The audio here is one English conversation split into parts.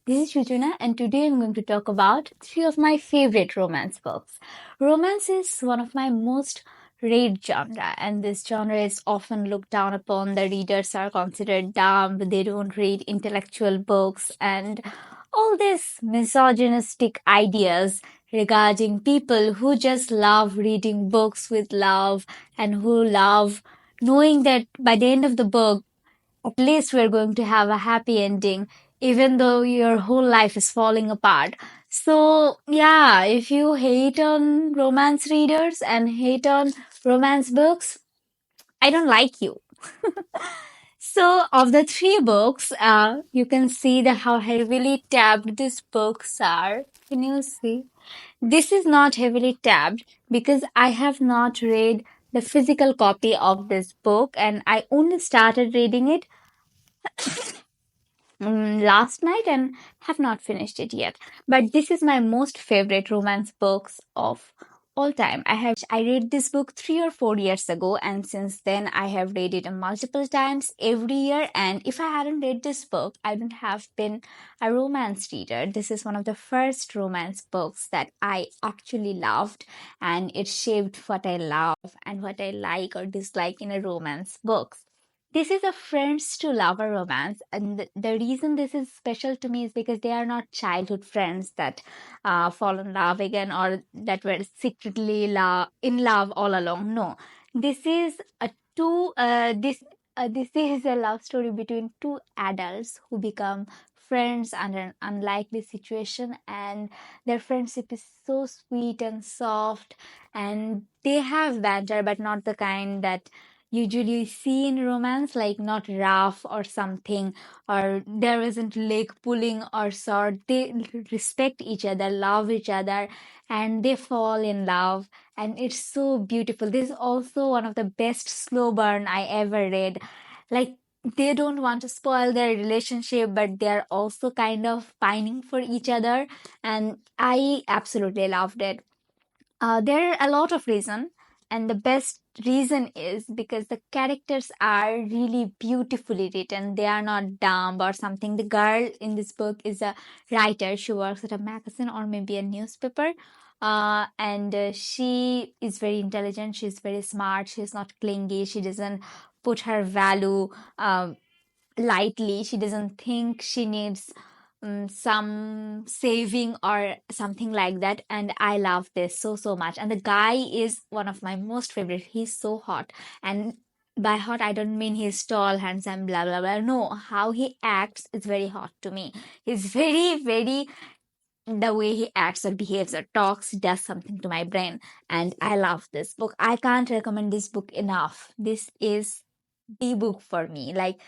This is Shujana, and today I'm going to talk about three of my favorite romance books. Romance is one of my most read genre, and this genre is often looked down upon. The readers are considered dumb, they don't read intellectual books, and all these misogynistic ideas regarding people who just love reading books with love and who love knowing that by the end of the book, at least we're going to have a happy ending, even though your whole life is falling apart. So, yeah, if you hate on romance readers and hate on romance books, I don't like you. So, of the three books, you can see the how heavily tabbed these books are. Can you see? This is not heavily tabbed because I have not read the physical copy of this book and I only started reading it last night and have not finished it yet. But this is my most favorite romance books of all time. I read this book 3 or 4 years ago, and since then I have read it multiple times every year. And if I hadn't read this book, I wouldn't have been a romance reader. This is one of the first romance books that I actually loved, and it shaped what I love and what I like or dislike in a romance book. This is a friends to lover romance, and the reason this is special to me is because they are not childhood friends that fall in love again or that were secretly in love all along. No, this is a two. This is a love story between two adults who become friends under an unlikely situation, and their friendship is so sweet and soft, and they have banter, but not the kind that usually see in romance, like not rough or something, or there isn't leg pulling or sort. They respect each other, love each other, and they fall in love. And it's so beautiful. This is also one of the best slow burn I ever read. Like, they don't want to spoil their relationship, but they're also kind of pining for each other. And I absolutely loved it. There are a lot of reasons, and the best reason is because the characters are really beautifully written. They are not dumb or something. The girl in this book is a writer. She works at a magazine or maybe a newspaper. And she is very intelligent. She's very smart. She's not clingy. She doesn't put her value um, lightly. She doesn't think she needs some saving or something like that. And I love this so, so much. And the guy is one of my most favorite. He's so hot. And by hot, I don't mean he's tall, handsome, blah, blah, blah. No, how he acts is very hot to me. He's very, very, the way he acts or behaves or talks does something to my brain. And I love this book. I can't recommend this book enough. This is the book for me. Like,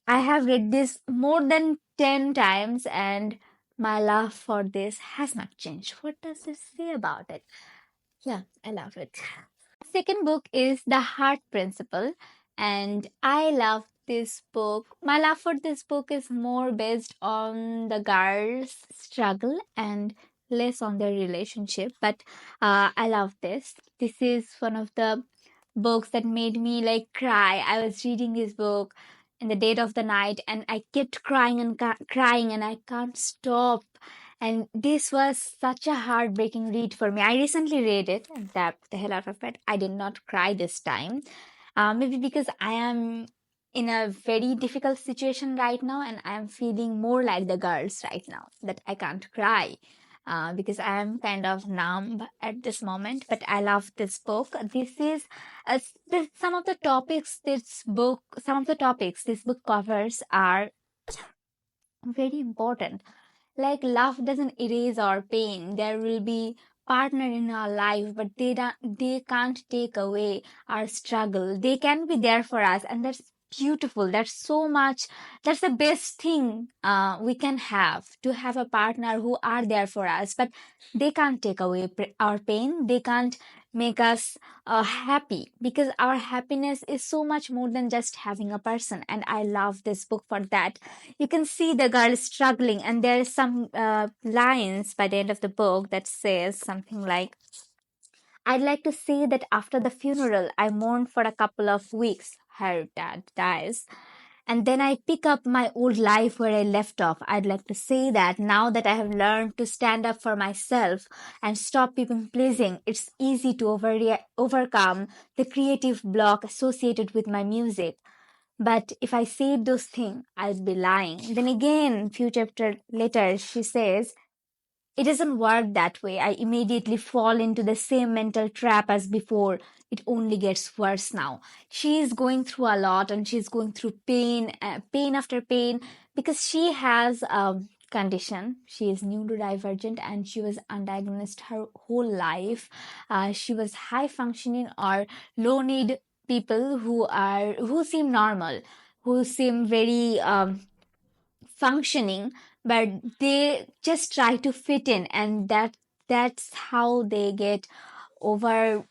I have read this more than 10 times and my love for this has not changed. What does this say about it? Yeah, I love it. Second book is The Heart Principle, and I love this book. My love for this book is more based on the girl's struggle and less on their relationship, but I love this. This is one of the books that made me like cry. I was reading this book in the dead of the night and I kept crying and crying and I can't stop. And this was such a heartbreaking read for me. I recently read it and tapped the hell out of it. I did not cry this time. Maybe because I am in a very difficult situation right now and I am feeling more like the girls right now that I can't cry. Because I am kind of numb at this moment, but I love this book. This is some of the topics some of the topics this book covers are very important. Like, love doesn't erase our pain. There will be partner in our life, but they can't take away our struggle. They can be there for us, and that's beautiful. That's so much. That's the best thing we can have, to have a partner who are there for us. But they can't take away our pain. They can't make us happy, because our happiness is so much more than just having a person. And I love this book for that. You can see the girl struggling, and there is some lines by the end of the book that says something like, I'd like to say that after the funeral I mourned for a couple of weeks. Her dad dies, and then I pick up my old life where I left off. I'd like to say that now that I have learned to stand up for myself and stop people pleasing, it's easy to overcome the creative block associated with my music. But if I said those things, I'd be lying. Then again, few chapter later, she says, it doesn't work that way. I immediately fall into the same mental trap as before. It only gets worse now. She is going through a lot and she's going through pain, pain after pain, because she has a condition. She is neurodivergent and she was undiagnosed her whole life. She was high functioning or low need people who seem normal, who seem very functioning, but they just try to fit in, and that's how they get over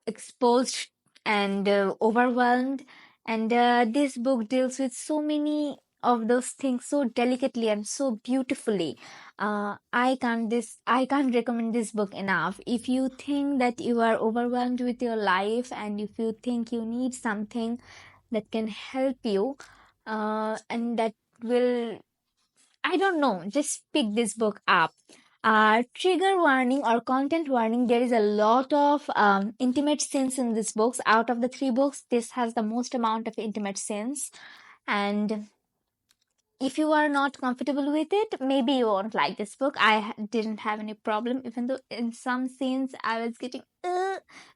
exposed and overwhelmed. And this book deals with so many of those things so delicately and so beautifully. I can't recommend this book enough. If you think that you are overwhelmed with your life and if you think you need something that can help you, and that will, I don't know, just pick this book up. Trigger warning or content warning. There is a lot of intimate scenes in this books. Out of the three books, this has the most amount of intimate scenes. And if you are not comfortable with it, maybe you won't like this book. Didn't have any problem, even though in some scenes I was getting,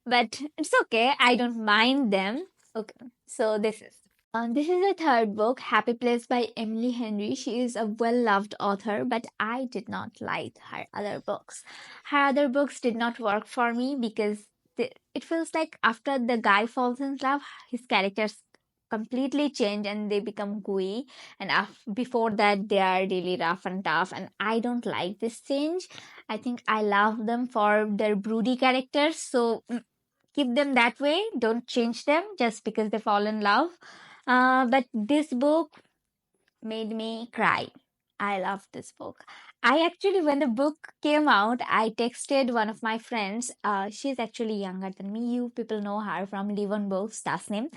but it's okay. I don't mind them. Okay, so this is the third book, Happy Place by Emily Henry. She is a well loved author, but I did not like her other books. Her other books did not work for me because it feels like after the guy falls in love, his characters completely change and they become gooey. And before that, they are really rough and tough. And I don't like this change. I think I love them for their broody characters. So keep them that way. Don't change them just because they fall in love. But this book made me cry. I love this book. I actually, when the book came out, I texted one of my friends. She's actually younger than me. You people know her from Live on Books, Tasnim.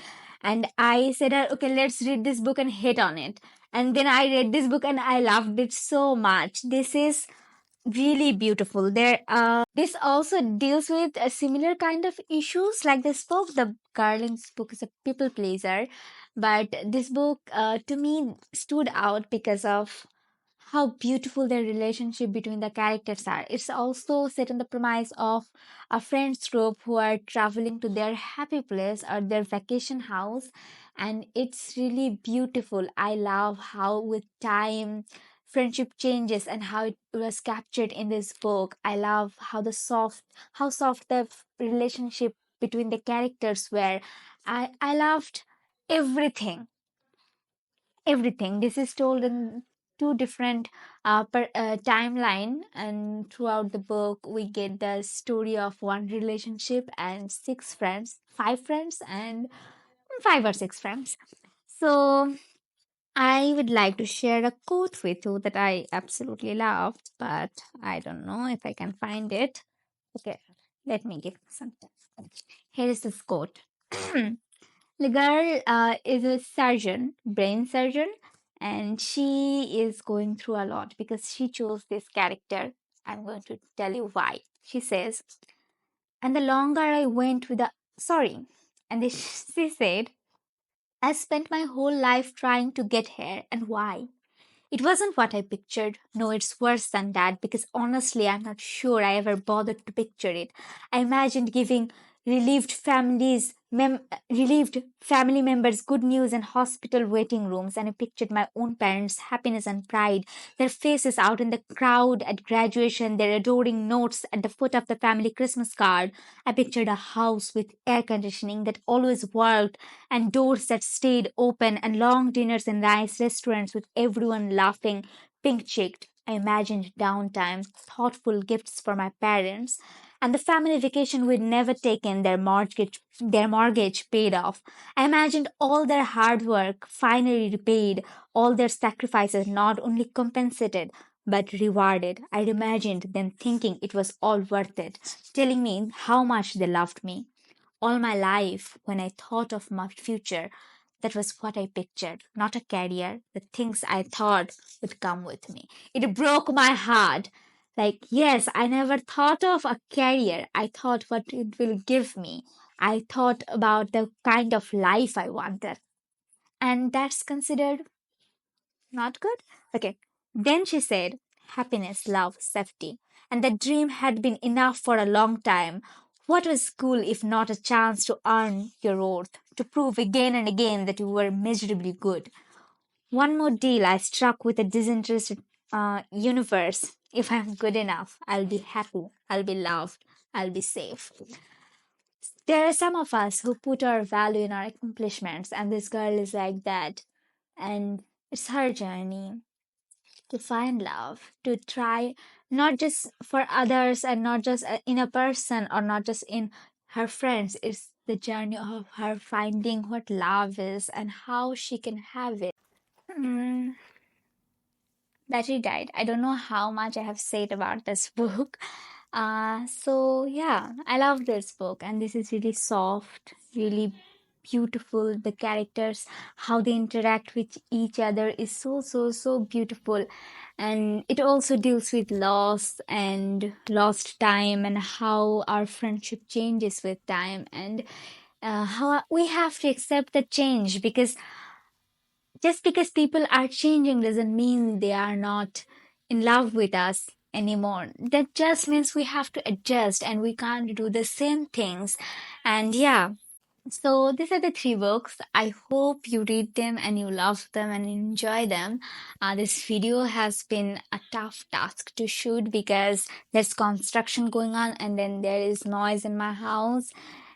And I said, her, okay, let's read this book and hit on it. And then I read this book and I loved it so much. This is really beautiful. This also deals with a similar kind of issues like this book. The Garland's book is a people pleaser, but this book to me stood out because of how beautiful the relationship between the characters are. It's also set on the premise of a friends group who are traveling to their happy place or their vacation house, and it's really beautiful. I love how with time friendship changes and how it was captured in this book. I love how soft the relationship between the characters were. I loved everything, everything. This is told in two different timeline, and throughout the book we get the story of one relationship and six friends, five friends, and five or six friends. So I would like to share a quote with you that I absolutely loved, but I don't know if I can find it. Okay, let me give some time. Here is this quote. The girl is a surgeon, brain surgeon, and she is going through a lot because she chose this character. I'm going to tell you why. She says, and the longer I went with the sorry, and she said, I spent my whole life trying to get here, and why? It wasn't what I pictured. No, it's worse than that because honestly, I'm not sure I ever bothered to picture it. I imagined giving relieved family members good news in hospital waiting rooms, and I pictured my own parents' happiness and pride, their faces out in the crowd at graduation, their adoring notes at the foot of the family Christmas card. I pictured a house with air conditioning that always worked and doors that stayed open and long dinners in nice restaurants with everyone laughing, pink cheeked. I imagined downtime, thoughtful gifts for my parents, and the family vacation we'd never taken, their mortgage paid off. I imagined all their hard work finally repaid, all their sacrifices not only compensated but rewarded. I imagined them thinking it was all worth it, telling me how much they loved me. All my life, when I thought of my future, That was what I pictured, not a career, the things I thought would come with me. It broke my heart. Like, yes, I never thought of a career. I thought what it will give me. I thought about the kind of life I wanted. And that's considered not good? Okay. Then she said, happiness, love, safety. And that dream had been enough for a long time. What was school if not a chance to earn your worth, to prove again and again that you were miserably good? One more deal I struck with a disinterested universe. If I'm good enough, I'll be happy, I'll be loved, I'll be safe. There are some of us who put our value in our accomplishments, and this girl is like that. And it's her journey to find love, to try not just for others and not just in a person or not just in her friends. It's the journey of her finding what love is and how she can have it. Mm, Battery died. I don't know how much I have said about this book. So yeah, I love this book, and this is really soft, really beautiful. The characters, how they interact with each other is so beautiful. And it also deals with loss and lost time and how our friendship changes with time and how we have to accept the change because just because people are changing doesn't mean they are not in love with us anymore. That just means we have to adjust and we can't do the same things. And yeah, so these are the three books. I hope you read them and you love them and enjoy them. This video has been a tough task to shoot because there's construction going on and then there is noise in my house.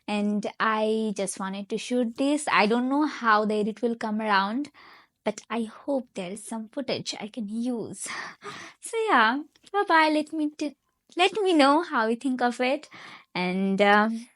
And I just wanted to shoot this. I don't know how the edit will come around, but I hope there is some footage I can use. So yeah, bye bye. Let me know how you think of it, and bye.